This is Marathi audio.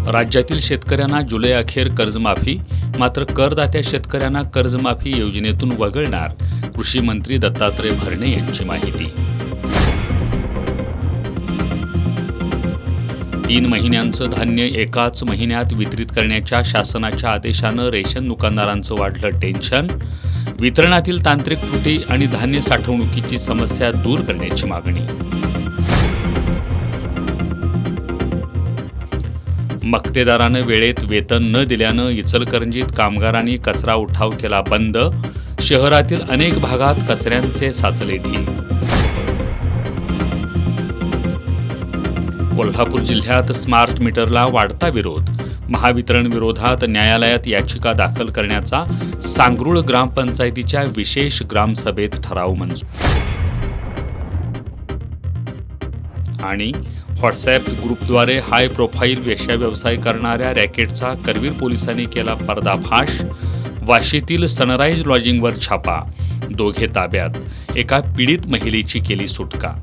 राज्यातील शेतकऱ्यांना जुलै अखेर कर्जमाफी, मात्र करदात्या शेतकऱ्यांना कर्जमाफी योजनेतून वगळणार, कृषी मंत्री दत्तात्रय भरणे यांची माहिती. 3 महिन्यांचं धान्य एकाच महिन्यात वितरित करण्याच्या शासनाच्या आदेशानं रेशन दुकानदारांचं वाढलं टेन्शन. वितरणातील तांत्रिक त्रुटी आणि धान्य साठवणुकीची समस्या दूर करण्याची मागणी. मक्तेदारानं वेळेत वेतन न दिल्यानं इचलकरंजीत कामगारांनी कचरा उठाव केला बंद. शहरातील अनेक भागात कचऱ्यांचे साचले ढीग. कोल्हापूर जिल्ह्यात स्मार्ट मीटरला वाढता विरोध. महावितरण विरोधात न्यायालयात याचिका दाखल करण्याचा सांगरूळ ग्रामपंचायतीच्या विशेष ग्रामसभेत ठराव मंजूर. आणि व्हॉट्सॲप ग्रुपद्वारे हाय प्रोफाईल वेश्याव्यवसाय करणाऱ्या रॅकेटचा करवीर पोलिसांनी केला पर्दाफाश. वाशीतील सनराइज लॉजिंगवर छापा. दोघे ताब्यात. एका पीडित महिलेची केली सुटका.